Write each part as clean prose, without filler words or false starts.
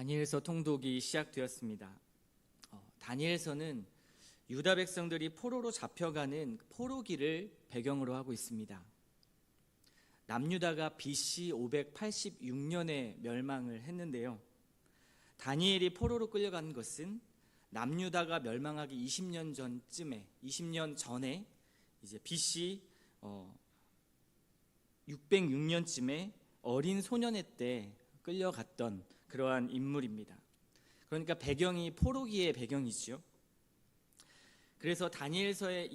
다니엘서 통독이 시작되었습니다. 다니엘서는 유다 백성들이 포로로 잡혀가는 포로기를 배경으로 하고 있습니다. 남유다가 BC 586년에 멸망을 했는데요. 다니엘이 포로로 끌려간 것은 남유다가 멸망하기 20년 전에 이제 BC 606년쯤에 어린 소년의 때 끌려갔던 그러한 인물입니다. 그러니까 배경이 포로기의 배경이죠. 그래서 다니엘서에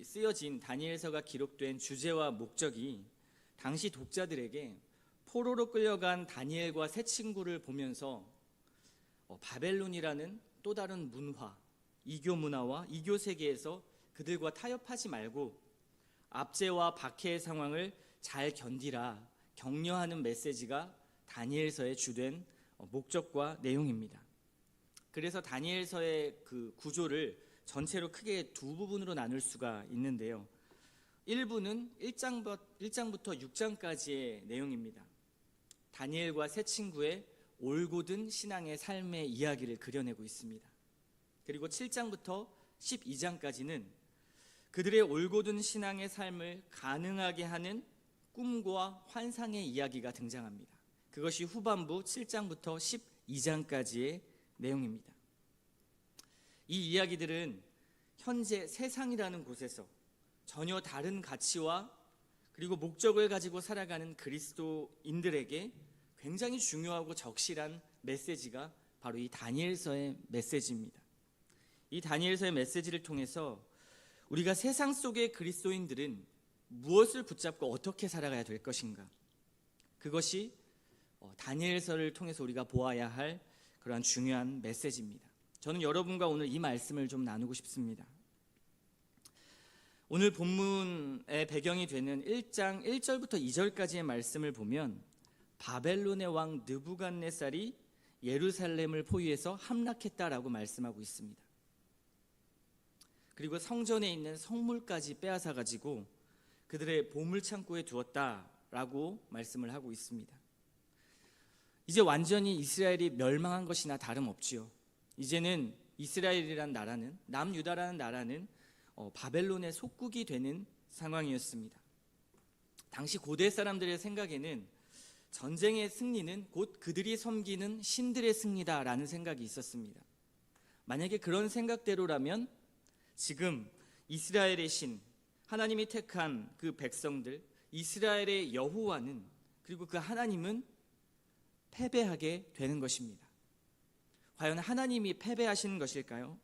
쓰여진 다니엘서가 기록된 주제와 목적이 당시 독자들에게 포로로 끌려간 다니엘과 세 친구를 보면서 바벨론이라는 또 다른 문화, 이교 문화와 이교 세계에서 그들과 타협하지 말고 압제와 박해의 상황을 잘 견디라 격려하는 메시지가 다니엘서의 주된 목적과 내용입니다. 그래서 다니엘서의 그 구조를 전체로 크게 두 부분으로 나눌 수가 있는데요. 1부는 1장부터 6장까지의 내용입니다. 다니엘과 세 친구의 올곧은 신앙의 삶의 이야기를 그려내고 있습니다. 그리고 7장부터 12장까지는 그들의 올곧은 신앙의 삶을 가능하게 하는 꿈과 환상의 이야기가 등장합니다. 그것이 후반부 7장부터 12장까지의 내용입니다. 이 이야기들은 현재 세상이라는 곳에서 전혀 다른 가치와 그리고 목적을 가지고 살아가는 그리스도인들에게 굉장히 중요하고 적실한 메시지가 바로 이 다니엘서의 메시지입니다. 이 다니엘서의 메시지를 통해서 우리가 세상 속의 그리스도인들은 무엇을 붙잡고 어떻게 살아가야 될 것인가, 그것이 다니엘서를 통해서 우리가 보아야 할 그러한 중요한 메시지입니다. 저는 여러분과 오늘 이 말씀을 좀 나누고 싶습니다. 오늘 본문의 배경이 되는 1장 1절부터 2절까지의 말씀을 보면 바벨론의 왕 느부갓네살이 예루살렘을 포위해서 함락했다라고 말씀하고 있습니다. 그리고 성전에 있는 성물까지 빼앗아 가지고 그들의 보물창고에 두었다라고 말씀을 하고 있습니다. 이제 완전히 이스라엘이 멸망한 것이나 다름없지요. 이제는 이스라엘이라는 나라는, 남유다라는 나라는 바벨론의 속국이 되는 상황이었습니다. 당시 고대 사람들의 생각에는 전쟁의 승리는 곧 그들이 섬기는 신들의 승리다라는 생각이 있었습니다. 만약에 그런 생각대로라면 지금 이스라엘의 신, 하나님이 택한 그 백성들, 이스라엘의 여호와는, 그리고 그 하나님은 패배하게 되는 것입니다. 과연 하나님이 패배하시는 것일까요?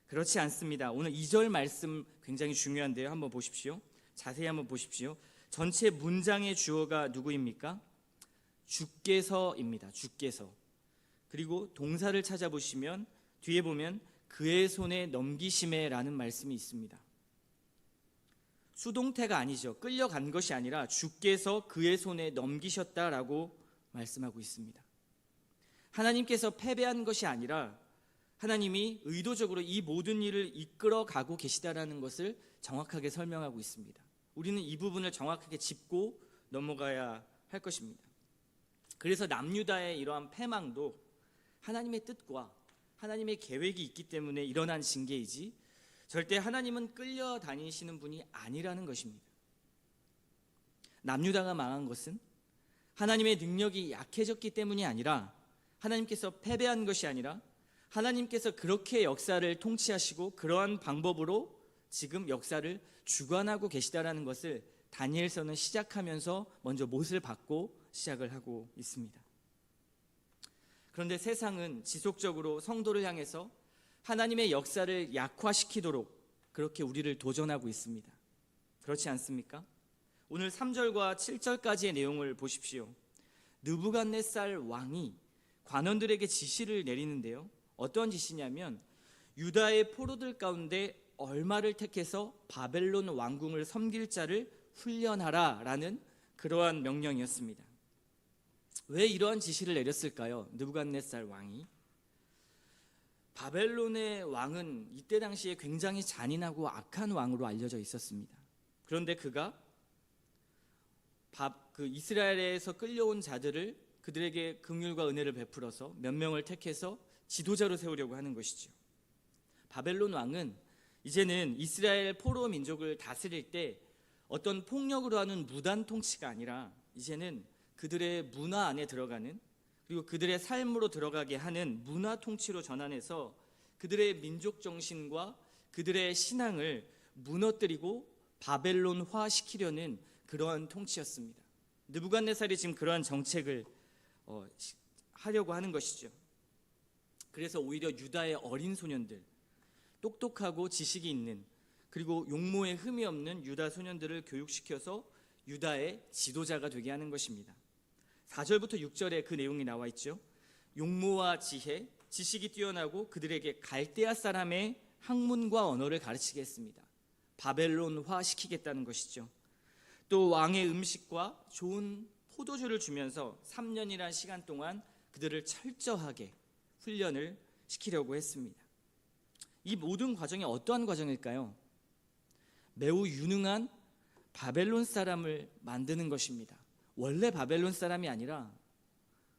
그렇지 않습니다. 오늘 2절 말씀 굉장히 중요한데요. 한번 보십시오. 자세히 한번 보십시오. 전체 문장의 주어가 누구입니까? 주께서입니다. 주께서. 그리고 동사를 찾아보시면 뒤에 보면 그의 손에 넘기심에라는 말씀이 있습니다. 수동태가 아니죠. 끌려간 것이 아니라 주께서 그의 손에 넘기셨다라고 말씀하고 있습니다. 하나님께서 패배한 것이 아니라 하나님이 의도적으로 이 모든 일을 이끌어 가고 계시다라는 것을 정확하게 설명하고 있습니다. 우리는 이 부분을 정확하게 짚고 넘어가야 할 것입니다. 그래서 남유다의 이러한 패망도 하나님의 뜻과 하나님의 계획이 있기 때문에 일어난 징계이지 절대 하나님은 끌려다니시는 분이 아니라는 것입니다. 남유다가 망한 것은 하나님의 능력이 약해졌기 때문이 아니라, 하나님께서 패배한 것이 아니라 하나님께서 그렇게 역사를 통치하시고 그러한 방법으로 지금 역사를 주관하고 계시다라는 것을 다니엘서는 시작하면서 먼저 못을 받고 시작을 하고 있습니다. 그런데 세상은 지속적으로 성도를 향해서 하나님의 역사를 약화시키도록 그렇게 우리를 도전하고 있습니다. 그렇지 않습니까? 오늘 3절과 7절까지의 내용을 보십시오. 느부갓네살 왕이 관원들에게 지시를 내리는데요. 어떤 지시냐면 유다의 포로들 가운데 얼마를 택해서 바벨론 왕궁을 섬길 자를 훈련하라 라는 그러한 명령이었습니다. 왜 이러한 지시를 내렸을까요? 느부갓네살 왕이. 바벨론의 왕은 이때 당시에 굉장히 잔인하고 악한 왕으로 알려져 있었습니다. 그런데 그가 이스라엘에서 끌려온 자들을 그들에게 긍휼과 은혜를 베풀어서 몇 명을 택해서 지도자로 세우려고 하는 것이죠. 바벨론 왕은 이제는 이스라엘 포로 민족을 다스릴 때 어떤 폭력으로 하는 무단 통치가 아니라 이제는 그들의 문화 안에 들어가는, 그리고 그들의 삶으로 들어가게 하는 문화 통치로 전환해서 그들의 민족 정신과 그들의 신앙을 무너뜨리고 바벨론화 시키려는 그러한 통치였습니다. 느부갓네살이 지금 그러한 정책을 하려고 하는 것이죠. 그래서 오히려 유다의 어린 소년들, 똑똑하고 지식이 있는, 그리고 용모에 흠이 없는 유다 소년들을 교육시켜서 유다의 지도자가 되게 하는 것입니다. 4절부터 6절에 그 내용이 나와 있죠. 용모와 지혜, 지식이 뛰어나고 그들에게 갈대아 사람의 학문과 언어를 가르치게 했습니다. 바벨론화 시키겠다는 것이죠. 또 왕의 음식과 좋은 포도주를 주면서 3년이란 시간 동안 그들을 철저하게 훈련을 시키려고 했습니다. 이 모든 과정이 어떠한 과정일까요? 매우 유능한 바벨론 사람을 만드는 것입니다. 원래 바벨론 사람이 아니라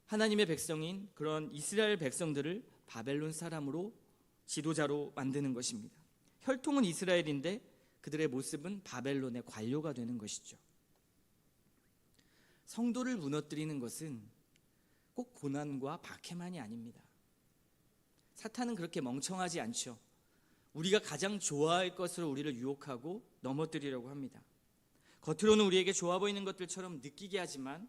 하나님의 백성인 그런 이스라엘 백성들을 바벨론 사람으로 지도자로 만드는 것입니다. 혈통은 이스라엘인데 그들의 모습은 바벨론의 관료가 되는 것이죠. 성도를 무너뜨리는 것은 꼭 고난과 박해만이 아닙니다. 사탄은 그렇게 멍청하지 않죠. 우리가 가장 좋아할 것으로 우리를 유혹하고 넘어뜨리려고 합니다. 겉으로는 우리에게 좋아 보이는 것들처럼 느끼게 하지만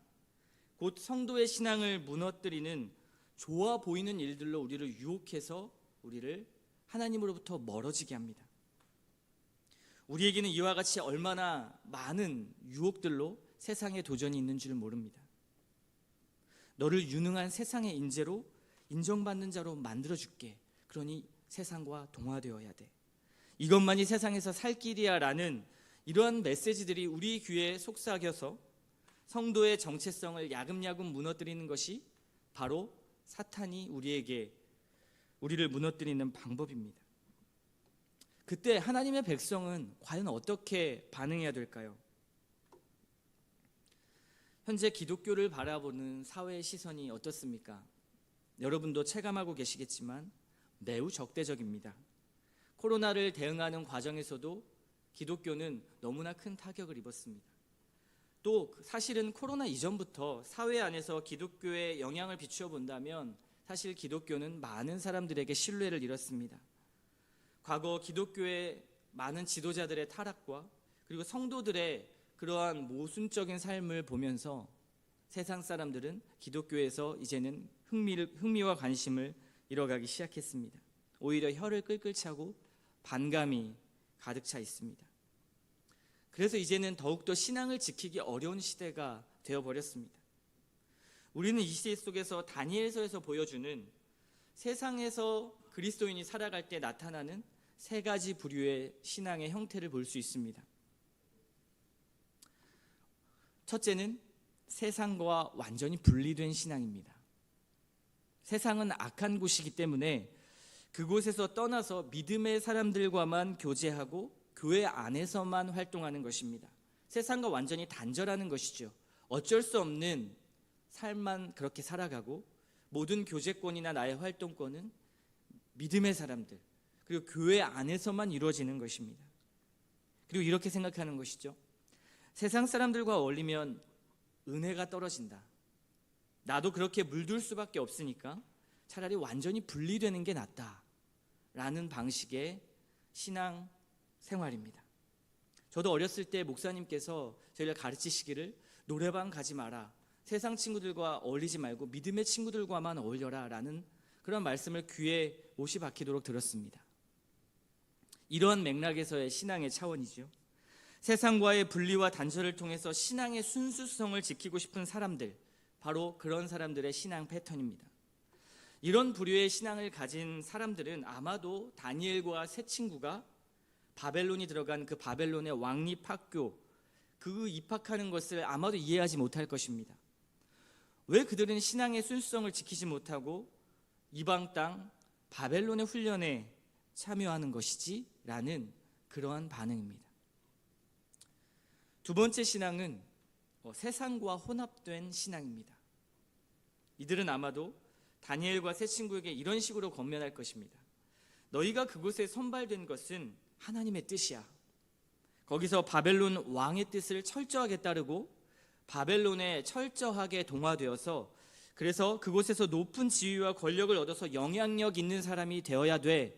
곧 성도의 신앙을 무너뜨리는 좋아 보이는 일들로 우리를 유혹해서 우리를 하나님으로부터 멀어지게 합니다. 우리에게는 이와 같이 얼마나 많은 유혹들로 세상에 도전이 있는 줄 모릅니다. 너를 유능한 세상의 인재로 인정받는 자로 만들어줄게. 그러니 세상과 동화되어야 돼. 이것만이 세상에서 살 길이야 라는 이러한 메시지들이 우리 귀에 속삭여서 성도의 정체성을 야금야금 무너뜨리는 것이 바로 사탄이 우리를 무너뜨리는 방법입니다. 그때 하나님의 백성은 과연 어떻게 반응해야 될까요? 현재 기독교를 바라보는 사회의 시선이 어떻습니까? 여러분도 체감하고 계시겠지만 매우 적대적입니다. 코로나를 대응하는 과정에서도 기독교는 너무나 큰 타격을 입었습니다. 또 사실은 코로나 이전부터 사회 안에서 기독교에 영향을 비추어 본다면 사실 기독교는 많은 사람들에게 신뢰를 잃었습니다. 과거 기독교의 많은 지도자들의 타락과 그리고 성도들의 그러한 모순적인 삶을 보면서 세상 사람들은 기독교에서 이제는 흥미와 관심을 잃어가기 시작했습니다. 오히려 혀를 끌끌 차고 반감이 가득 차 있습니다. 그래서 이제는 더욱더 신앙을 지키기 어려운 시대가 되어버렸습니다. 우리는 이 시대 속에서 다니엘서에서 보여주는 세상에서 그리스도인이 살아갈 때 나타나는 세 가지 부류의 신앙의 형태를 볼 수 있습니다. 첫째는 세상과 완전히 분리된 신앙입니다. 세상은 악한 곳이기 때문에 그곳에서 떠나서 믿음의 사람들과만 교제하고 교회 안에서만 활동하는 것입니다. 세상과 완전히 단절하는 것이죠. 어쩔 수 없는 삶만 그렇게 살아가고 모든 교제권이나 나의 활동권은 믿음의 사람들 그리고 교회 안에서만 이루어지는 것입니다. 그리고 이렇게 생각하는 것이죠. 세상 사람들과 어울리면 은혜가 떨어진다. 나도 그렇게 물들 수밖에 없으니까 차라리 완전히 분리되는 게 낫다라는 방식의 신앙 생활입니다. 저도 어렸을 때 목사님께서 저희를 가르치시기를 노래방 가지 마라. 세상 친구들과 어울리지 말고 믿음의 친구들과만 어울려라 라는 그런 말씀을 귀에 못이 박히도록 들었습니다. 이러한 맥락에서의 신앙의 차원이죠. 세상과의 분리와 단절을 통해서 신앙의 순수성을 지키고 싶은 사람들, 바로 그런 사람들의 신앙 패턴입니다. 이런 부류의 신앙을 가진 사람들은 아마도 다니엘과 세 친구가 바벨론이 들어간 그 바벨론의 왕립 학교 그 입학하는 것을 아마도 이해하지 못할 것입니다. 왜 그들은 신앙의 순수성을 지키지 못하고 이방 땅 바벨론의 훈련에 참여하는 것이지? 라는 그러한 반응입니다. 두 번째 신앙은 세상과 혼합된 신앙입니다. 이들은 아마도 다니엘과 세 친구에게 이런 식으로 권면할 것입니다. 너희가 그곳에 선발된 것은 하나님의 뜻이야. 거기서 바벨론 왕의 뜻을 철저하게 따르고 바벨론에 철저하게 동화되어서 그래서 그곳에서 높은 지위와 권력을 얻어서 영향력 있는 사람이 되어야 돼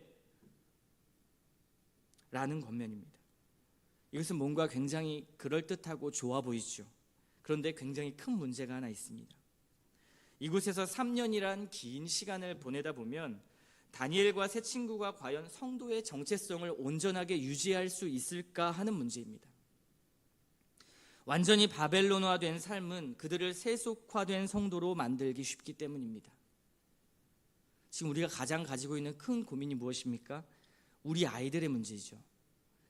라는 권면입니다. 이것은 뭔가 굉장히 그럴듯하고 좋아 보이죠. 그런데 굉장히 큰 문제가 하나 있습니다. 이곳에서 3년이란 긴 시간을 보내다 보면 다니엘과 세 친구가 과연 성도의 정체성을 온전하게 유지할 수 있을까 하는 문제입니다. 완전히 바벨론화된 삶은 그들을 세속화된 성도로 만들기 쉽기 때문입니다. 지금 우리가 가장 가지고 있는 큰 고민이 무엇입니까? 우리 아이들의 문제이죠.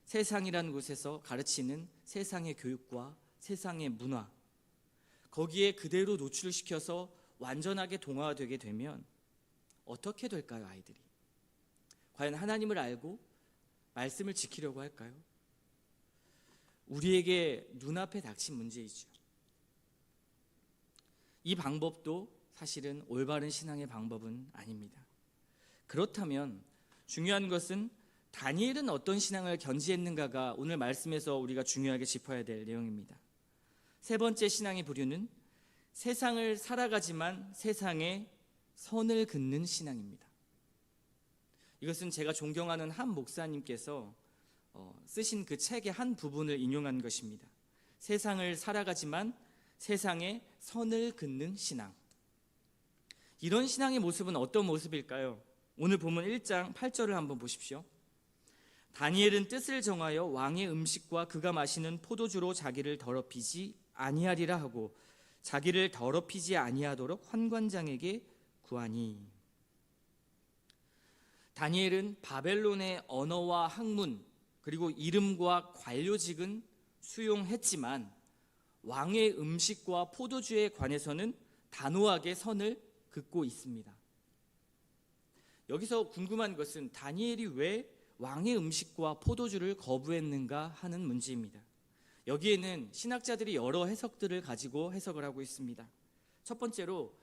세상이라는 곳에서 가르치는 세상의 교육과 세상의 문화, 거기에 그대로 노출시켜서 완전하게 동화되게 되면 어떻게 될까요, 아이들이? 과연 하나님을 알고 말씀을 지키려고 할까요? 우리에게 눈앞에 닥친 문제이죠. 이 방법도 사실은 올바른 신앙의 방법은 아닙니다. 그렇다면 중요한 것은 다니엘은 어떤 신앙을 견지했는가가 오늘 말씀에서 우리가 중요하게 짚어야 될 내용입니다. 세 번째 신앙의 부류는 세상을 살아가지만 세상에 선을 긋는 신앙입니다. 이것은 제가 존경하는 한 목사님께서 쓰신 그 책의 한 부분을 인용한 것입니다. 세상을 살아가지만 세상에 선을 긋는 신앙. 이런 신앙의 모습은 어떤 모습일까요? 오늘 본문 1장 8절을 한번 보십시오. 다니엘은 뜻을 정하여 왕의 음식과 그가 마시는 포도주로 자기를 더럽히지 아니하리라 하고 자기를 더럽히지 아니하도록 환관장에게 구하니. 다니엘은 바벨론의 언어와 학문 그리고 이름과 관료직은 수용했지만 왕의 음식과 포도주에 관해서는 단호하게 선을 긋고 있습니다. 여기서 궁금한 것은 다니엘이 왜 왕의 음식과 포도주를 거부했는가 하는 문제입니다. 여기에는 신학자들이 여러 해석들을 가지고 해석을 하고 있습니다. 첫 번째로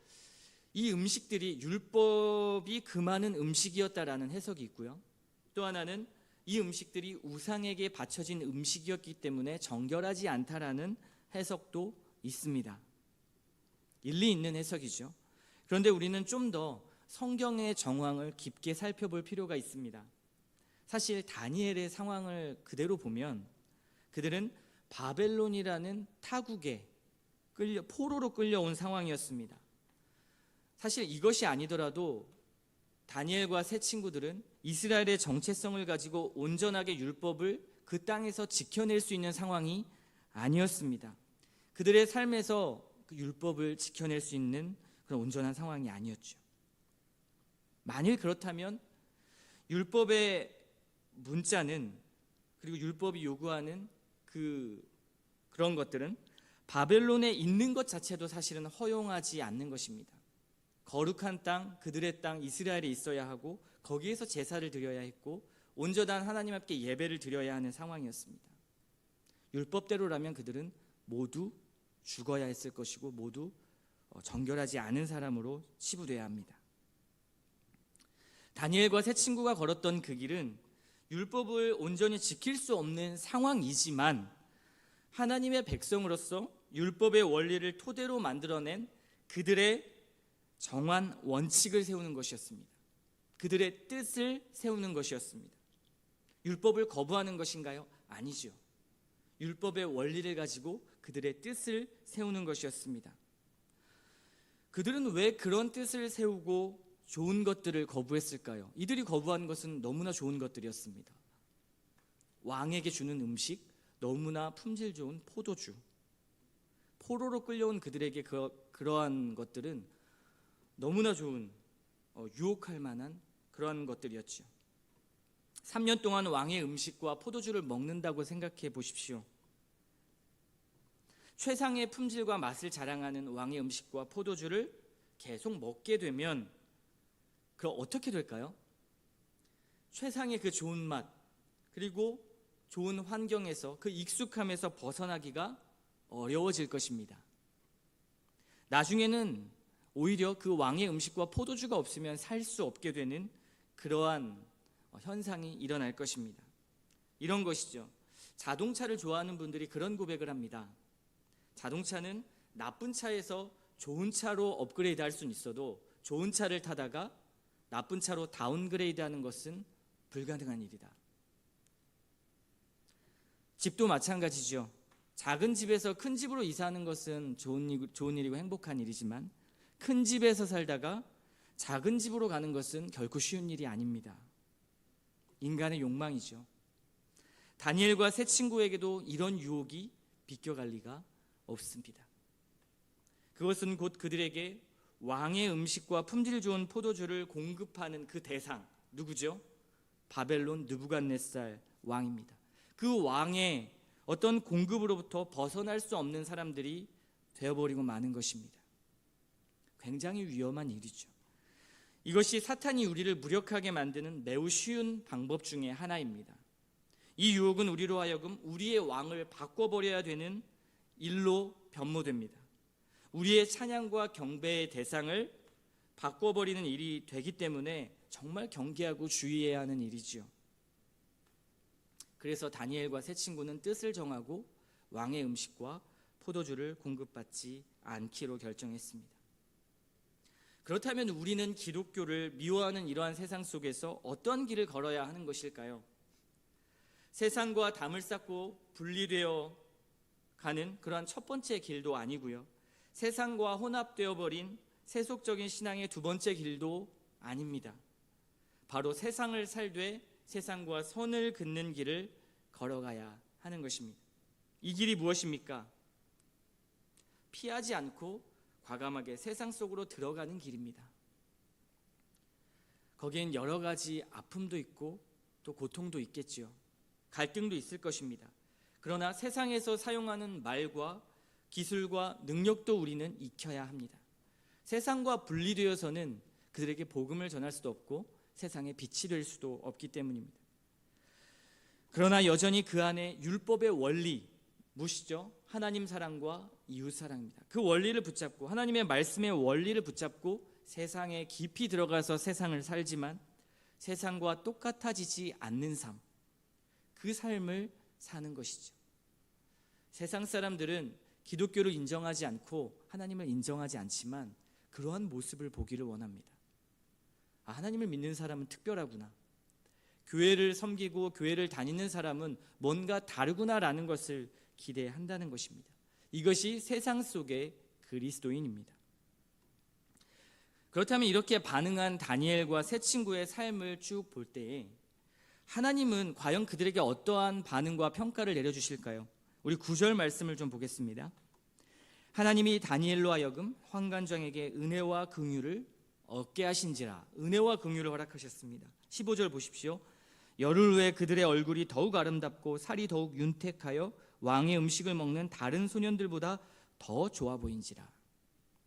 이 음식들이 율법이 금하는 음식이었다라는 해석이 있고요. 또 하나는 이 음식들이 우상에게 바쳐진 음식이었기 때문에 정결하지 않다라는 해석도 있습니다. 일리 있는 해석이죠. 그런데 우리는 좀 더 성경의 정황을 깊게 살펴볼 필요가 있습니다. 사실 다니엘의 상황을 그대로 보면 그들은 바벨론이라는 타국에 포로로 끌려온 상황이었습니다. 사실 이것이 아니더라도 다니엘과 세 친구들은 이스라엘의 정체성을 가지고 온전하게 율법을 그 땅에서 지켜낼 수 있는 상황이 아니었습니다. 그들의 삶에서 그 율법을 지켜낼 수 있는 그런 온전한 상황이 아니었죠. 만일 그렇다면 율법의 문자는 그리고 율법이 요구하는 그런 것들은 바벨론에 있는 것 자체도 사실은 허용하지 않는 것입니다. 거룩한 땅, 그들의 땅 이스라엘에 있어야 하고 거기에서 제사를 드려야 했고 온전한 하나님 앞에 예배를 드려야 하는 상황이었습니다. 율법대로라면 그들은 모두 죽어야 했을 것이고 모두 정결하지 않은 사람으로 치부돼야 합니다. 다니엘과 세 친구가 걸었던 그 길은 율법을 온전히 지킬 수 없는 상황이지만 하나님의 백성으로서 율법의 원리를 토대로 만들어낸 그들의 정한 원칙을 세우는 것이었습니다. 그들의 뜻을 세우는 것이었습니다. 율법을 거부하는 것인가요? 아니죠. 율법의 원리를 가지고 그들의 뜻을 세우는 것이었습니다. 그들은 왜 그런 뜻을 세우고 좋은 것들을 거부했을까요? 이들이 거부한 것은 너무나 좋은 것들이었습니다. 왕에게 주는 음식, 너무나 품질 좋은 포도주. 포로로 끌려온 그들에게 그러한 것들은 너무나 좋은 유혹할 만한 그러한 것들이었죠. 3년 동안 왕의 음식과 포도주를 먹는다고 생각해 보십시오. 최상의 품질과 맛을 자랑하는 왕의 음식과 포도주를 계속 먹게 되면 그럼 어떻게 될까요? 최상의 그 좋은 맛 그리고 좋은 환경에서 그 익숙함에서 벗어나기가 어려워질 것입니다. 나중에는 오히려 그 왕의 음식과 포도주가 없으면 살 수 없게 되는 그러한 현상이 일어날 것입니다. 이런 것이죠. 자동차를 좋아하는 분들이 그런 고백을 합니다. 자동차는 나쁜 차에서 좋은 차로 업그레이드 할 수는 있어도 좋은 차를 타다가 나쁜 차로 다운그레이드 하는 것은 불가능한 일이다. 집도 마찬가지죠. 작은 집에서 큰 집으로 이사하는 것은 좋은 일이고 행복한 일이지만 큰 집에서 살다가 작은 집으로 가는 것은 결코 쉬운 일이 아닙니다. 인간의 욕망이죠. 다니엘과 세 친구에게도 이런 유혹이 비껴갈 리가 없습니다. 그것은 곧 그들에게 왕의 음식과 품질 좋은 포도주를 공급하는 그 대상, 누구죠? 바벨론 느부갓네살 왕입니다. 그 왕의 어떤 공급으로부터 벗어날 수 없는 사람들이 되어버리고 마는 것입니다. 굉장히 위험한 일이죠. 이것이 사탄이 우리를 무력하게 만드는 매우 쉬운 방법 중에 하나입니다. 이 유혹은 우리로 하여금 우리의 왕을 바꿔버려야 되는 일로 변모됩니다. 우리의 찬양과 경배의 대상을 바꿔버리는 일이 되기 때문에 정말 경계하고 주의해야 하는 일이지요. 그래서 다니엘과 세 친구는 뜻을 정하고 왕의 음식과 포도주를 공급받지 않기로 결정했습니다. 그렇다면 우리는 기독교를 미워하는 이러한 세상 속에서 어떤 길을 걸어야 하는 것일까요? 세상과 담을 쌓고 분리되어 가는 그러한 첫 번째 길도 아니고요. 세상과 혼합되어 버린 세속적인 신앙의 두 번째 길도 아닙니다. 바로 세상을 살되 세상과 선을 긋는 길을 걸어가야 하는 것입니다. 이 길이 무엇입니까? 피하지 않고 과감하게 세상 속으로 들어가는 길입니다. 거기엔 여러 가지 아픔도 있고 또 고통도 있겠지요. 갈등도 있을 것입니다. 그러나 세상에서 사용하는 말과 기술과 능력도 우리는 익혀야 합니다. 세상과 분리되어서는 그들에게 복음을 전할 수도 없고 세상에 빛이 될 수도 없기 때문입니다. 그러나 여전히 그 안에 율법의 원리, 무엇이죠? 하나님 사랑과 이웃 사랑입니다. 그 원리를 붙잡고 하나님의 말씀의 원리를 붙잡고 세상에 깊이 들어가서 세상을 살지만 세상과 똑같아지지 않는 삶, 그 삶을 사는 것이죠. 세상 사람들은 기독교를 인정하지 않고 하나님을 인정하지 않지만 그러한 모습을 보기를 원합니다. 하나님을 믿는 사람은 특별하구나. 교회를 섬기고 교회를 다니는 사람은 뭔가 다르구나라는 것을 기대한다는 것입니다. 이것이 세상 속의 그리스도인입니다. 그렇다면 이렇게 반응한 다니엘과 세 친구의 삶을 쭉 볼 때에 하나님은 과연 그들에게 어떠한 반응과 평가를 내려주실까요? 우리 9절 말씀을 좀 보겠습니다. 하나님이 다니엘로 하여금 환관장에게 은혜와 긍휼을 얻게 하신지라. 은혜와 긍휼을 허락하셨습니다. 15절 보십시오. 열흘 후에 그들의 얼굴이 더욱 아름답고 살이 더욱 윤택하여 왕의 음식을 먹는 다른 소년들보다 더 좋아 보인지라.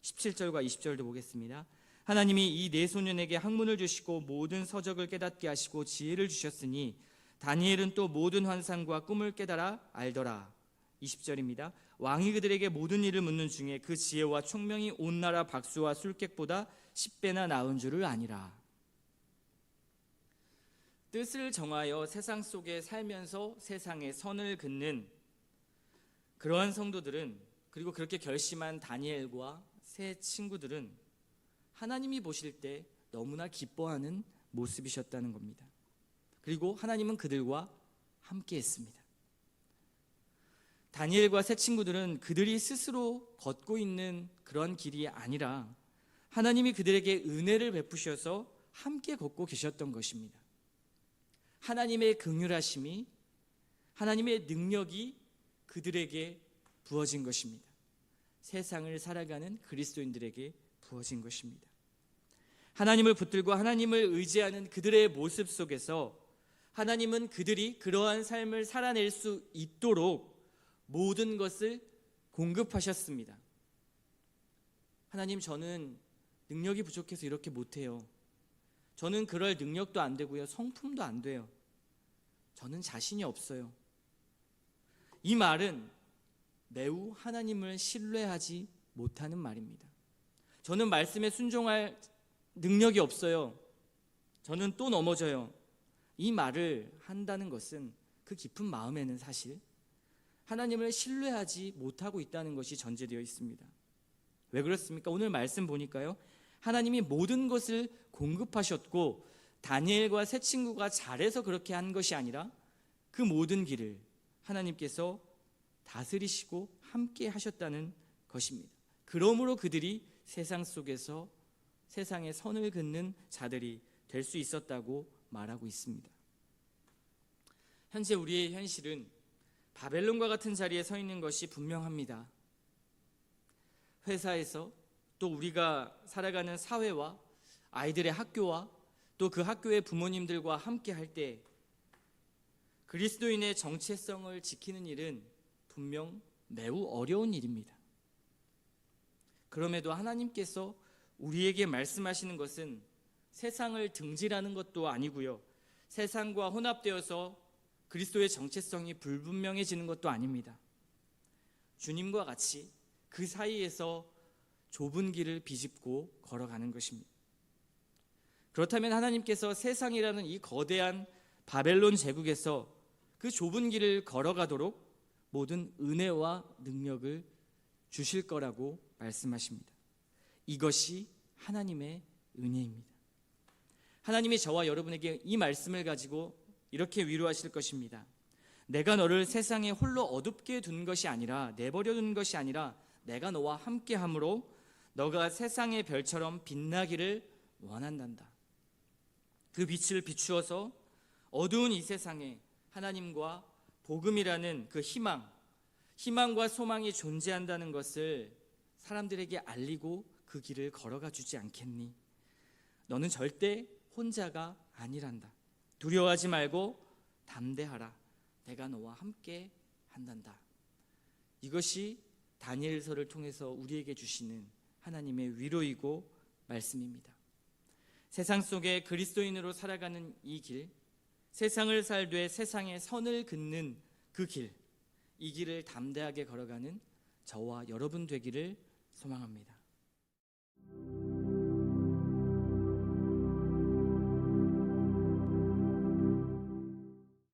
17절과 20절도 보겠습니다. 하나님이 이 네 소년에게 학문을 주시고 모든 서적을 깨닫게 하시고 지혜를 주셨으니 다니엘은 또 모든 환상과 꿈을 깨달아 알더라. 20절입니다. 왕이 그들에게 모든 일을 묻는 중에 그 지혜와 총명이 온 나라 박수와 술객보다 10배나 나은 줄을 아니라. 뜻을 정하여 세상 속에 살면서 세상의 선을 긋는 그러한 성도들은, 그리고 그렇게 결심한 다니엘과 세 친구들은 하나님이 보실 때 너무나 기뻐하는 모습이셨다는 겁니다. 그리고 하나님은 그들과 함께 했습니다. 다니엘과 세 친구들은 그들이 스스로 걷고 있는 그런 길이 아니라 하나님이 그들에게 은혜를 베푸셔서 함께 걷고 계셨던 것입니다. 하나님의 긍휼하심이, 하나님의 능력이 그들에게 부어진 것입니다. 세상을 살아가는 그리스도인들에게 부어진 것입니다. 하나님을 붙들고 하나님을 의지하는 그들의 모습 속에서 하나님은 그들이 그러한 삶을 살아낼 수 있도록 모든 것을 공급하셨습니다. 하나님, 저는 능력이 부족해서 이렇게 못해요. 저는 그럴 능력도 안 되고요, 성품도 안 돼요. 저는 자신이 없어요. 이 말은 매우 하나님을 신뢰하지 못하는 말입니다. 저는 말씀에 순종할 능력이 없어요. 저는 또 넘어져요. 이 말을 한다는 것은 그 깊은 마음에는 사실 하나님을 신뢰하지 못하고 있다는 것이 전제되어 있습니다. 왜 그렇습니까? 오늘 말씀 보니까요, 하나님이 모든 것을 공급하셨고 다니엘과 세 친구가 잘해서 그렇게 한 것이 아니라 그 모든 길을 하나님께서 다스리시고 함께 하셨다는 것입니다. 그러므로 그들이 세상 속에서 세상의 선을 긋는 자들이 될 수 있었다고 말하고 있습니다. 현재 우리의 현실은 바벨론과 같은 자리에 서 있는 것이 분명합니다. 회사에서, 또 우리가 살아가는 사회와 아이들의 학교와 또 그 학교의 부모님들과 함께 할 때 그리스도인의 정체성을 지키는 일은 분명 매우 어려운 일입니다. 그럼에도 하나님께서 우리에게 말씀하시는 것은 세상을 등지라는 것도 아니고요, 세상과 혼합되어서 그리스도의 정체성이 불분명해지는 것도 아닙니다. 주님과 같이 그 사이에서 좁은 길을 비집고 걸어가는 것입니다. 그렇다면 하나님께서 세상이라는 이 거대한 바벨론 제국에서 그 좁은 길을 걸어가도록 모든 은혜와 능력을 주실 거라고 말씀하십니다. 이것이 하나님의 은혜입니다. 하나님이 저와 여러분에게 이 말씀을 가지고 이렇게 위로하실 것입니다. 내가 너를 세상에 홀로 어둡게 둔 것이 아니라, 내버려 둔 것이 아니라 내가 너와 함께 함으로 너가 세상의 별처럼 빛나기를 원한단다. 그 빛을 비추어서 어두운 이 세상에 하나님과 복음이라는 그 희망과 소망이 존재한다는 것을 사람들에게 알리고 그 길을 걸어가 주지 않겠니? 너는 절대 혼자가 아니란다. 두려워하지 말고 담대하라. 내가 너와 함께 한단다. 이것이 다니엘서를 통해서 우리에게 주시는 하나님의 위로이고 말씀입니다. 세상 속에 그리스도인으로 살아가는 이 길, 세상을 살되 세상의 선을 긋는 그 길, 이 길을 담대하게 걸어가는 저와 여러분 되기를 소망합니다.